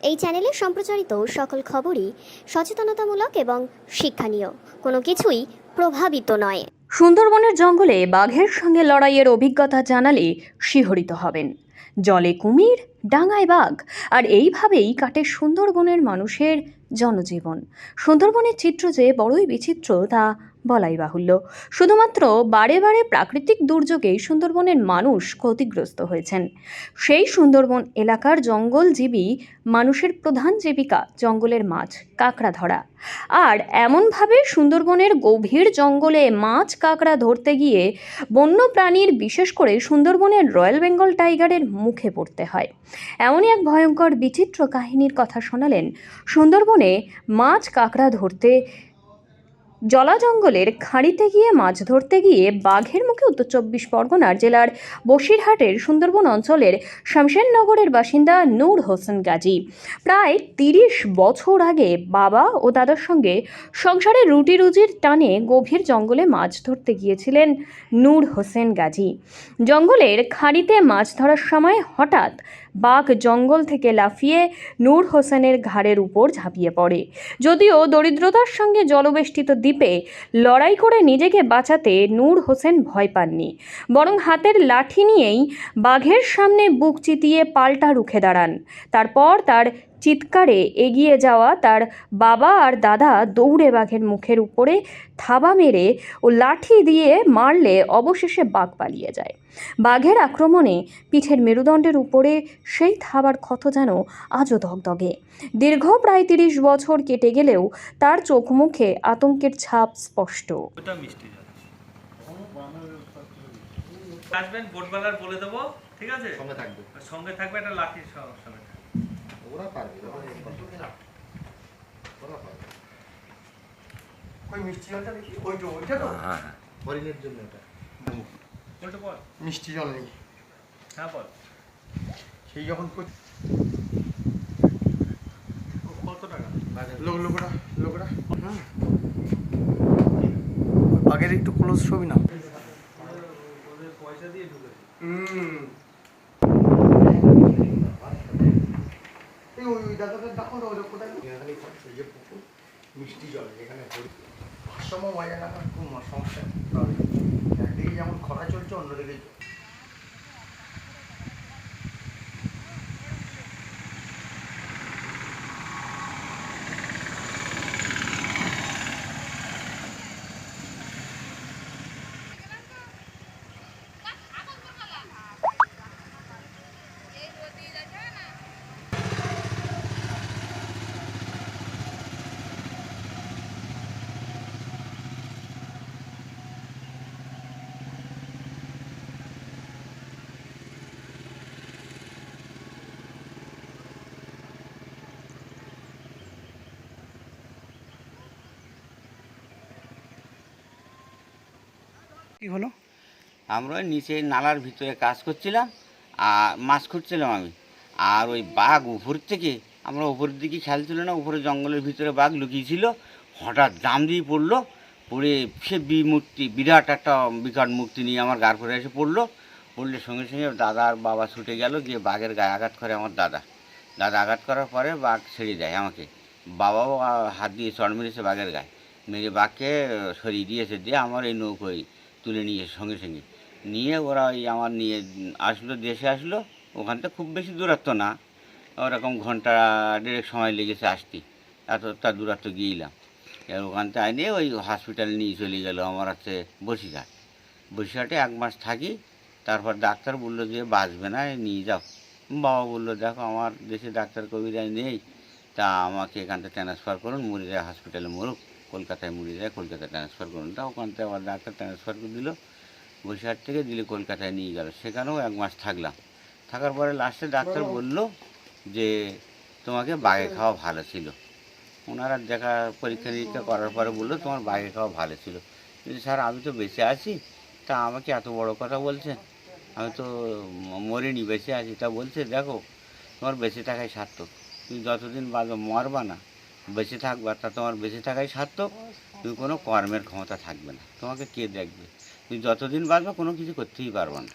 এই চ্যানেলে সম্প্রচারিত সকল খবরই সচেতনতামূলক এবং শিক্ষণীয়, কোনো কিছুই প্রভাবিত নয়। সুন্দরবনের জঙ্গলে বাঘের সঙ্গে লড়াইয়ের অভিজ্ঞতা জানালে শিহরিত হবেন। জলে কুমির, ডাঙায় বাঘ, আর এইভাবেই কাটে সুন্দরবনের মানুষের জনজীবন। সুন্দরবনের চিত্র যে বড়ই বিচিত্র তা বলাই বাহুল্য। শুধুমাত্র বারে বারে প্রাকৃতিক দুর্যোগেই সুন্দরবনের মানুষ ক্ষতিগ্রস্ত হয়েছেন। সেই সুন্দরবন এলাকার জঙ্গলজীবী মানুষের প্রধান জীবিকা জঙ্গলের মাছ, কাঁকড়া ধরা। আর এমনভাবে সুন্দরবনের গভীর জঙ্গলে মাছ কাঁকড়া ধরতে গিয়ে বন্য প্রাণীর, বিশেষ করে সুন্দরবনের রয়্যাল বেঙ্গল টাইগারের মুখে পড়তে হয়। এমনই এক ভয়ঙ্কর বিচিত্র কাহিনীর কথা শোনালেন সুন্দরবনে মাছ কাঁকড়া ধরতে জলা জঙ্গলের খাঁড়িতে গিয়ে মাছ ধরতে গিয়ে বাঘের মুখে উত্তর চব্বিশ পরগনার জেলার বসিরহাটের সুন্দরবন অঞ্চলের শামশেরনগরের বাসিন্দা নূর হোসেন গাজী। প্রায় 30 বছর আগে বাবা ও দাদার সঙ্গে সংসারের রুটি রুজির টানে গভীর জঙ্গলে মাছ ধরতে গিয়েছিলেন নূর হোসেন গাজী। জঙ্গলের খাঁড়িতে মাছ ধরার সময় হঠাৎ বাঘ জঙ্গল থেকে লাফিয়ে নূর হোসেনের ঘাড়ের উপর ঝাঁপিয়ে পড়ে। যদিও দরিদ্রতার সঙ্গে জলবেষ্টিত দ্বীপে লড়াই করে নিজেকে বাঁচাতে নূর হোসেন ভয় পাননি, বরং হাতের লাঠি নিয়েই বাঘের সামনে বুক চিতিয়ে পাল্টা রুখে দাঁড়ান। তারপর তার চিৎকারে এগিয়ে যাওয়া তার বাবা আর দাদা দৌড়ে বাঘের মুখের উপরে থাবা মেরে ও লাঠি দিয়ে মারলে অবশেষে বাঘ পালিয়ে যায়। বাঘের আক্রমণে পিঠের মেরুদণ্ডের উপরে সেই থাবার ক্ষত যেন আজও দগদগে। দীর্ঘ প্রায় 30 বছর কেটে গেলেও তার চোখ মুখে আতঙ্কের ছাপ স্পষ্ট। আসবেন বোটবেলার বলে দেবো, ঠিক আছে? সঙ্গে থাকবে একটা লাঠি সঙ্গে। ওরা পারবে, ওই মিষ্টি জলটা দেখি, ওইটা তো হ্যাঁ হরিণের জন্য এটা ওইটা বল, মিষ্টি জল নেই। হ্যাঁ বল, সেই যখন কত টাকা লোকরা আগের একটু ক্লোজ ছবি না, ওদের পয়সা দিয়ে ঢুকেছে। ওই দাদাদের দেখো না, ওদের কোথায় যে পুকুর মিষ্টি জল, এখানে ভারসাম্য বজায় রাখার খুব সমস্যা। একদিকে যেমন খরা চলছে, অন্যদিকে কি হলো? আমরা নিচে নালার ভিতরে কাজ করছিলাম আর মাছ খুঁজছিলাম আমি। আর ওই বাঘ উপর থেকে, আমরা উপরের দিকে খেয়াল ছিল না, উপরে জঙ্গলের ভিতরে বাঘ লুকিয়েছিল। হঠাৎ জাম দিয়ে পড়লো, পড়ে সে বিরাট একটা বিকট মূর্তি নিয়ে আমার গার পরে এসে পড়লে সঙ্গে সঙ্গে দাদা আর বাবা ছুটে গেল, গিয়ে বাঘের গায়ে আঘাত করে আমার দাদা আঘাত করার পরে বাঘ ছেড়ে দেয় আমাকে। বাবাও হাত দিয়ে চড় মেরেছে বাঘের গায়ে, মেরে বাঘকে সরিয়ে দিয়েছে, দিয়ে আমার এই নৌকোয় তুলে নিয়ে সঙ্গে সঙ্গে নিয়ে ওরা ওই আমার নিয়ে আসলো, দেশে আসলো। ওখান থেকে খুব বেশি দূরত্ব না, ওরকম ঘন্টা 1.5 সময় লেগেছে আসতে, এতটা দূরত্ব গিয়েছিলাম। এবার ওখান থেকে আইনে ওই হসপিটালে নিয়ে চলে গেলো আমার হচ্ছে বসিরহাটে 1 মাস থাকি। তারপর ডাক্তার বললো যে বাঁচবে না, নিয়ে যাও। বাবা বললো দেখো আমার দেশে ডাক্তার কবিরাজ নেই, তা আমাকে এখান থেকে ট্রান্সফার করুন, মুড়িয়া হসপিটালে মরুক, কলকাতায় কলকাতায় ট্রান্সফার করুন। তা ওখান থেকে আবার ডাক্তার ট্রান্সফার করে দিল, বসিরহাট থেকে দিলে কলকাতায় নিয়ে গেল। সেখানেও 1 মাস থাকলাম। থাকার পরে লাস্টে ডাক্তার বলল যে তোমাকে বাঘে খাওয়া ভালো ছিল। ওনারা পরীক্ষা নিরীক্ষা করার পরে বললো তোমার বাঘে খাওয়া ভালো ছিল। কিন্তু স্যার আমি তো বেঁচে আছি, তা আমাকে এত বড় কথা বলছে, আমি তো মরিনি, বেঁচে আছি। তা বলছে দেখো তোমার বেঁচে থাকাই সার্থক, তুমি যতদিন মরবা না, বেঁচে থাকবা, তা তোমার বেঁচে থাকাই সার্থক। তুমি কোনো কর্মের ক্ষমতা থাকবে না, তোমাকে কে দেখবে, তুমি যতদিন বাঁচবে কোনো কিছু করতেই পারবে না।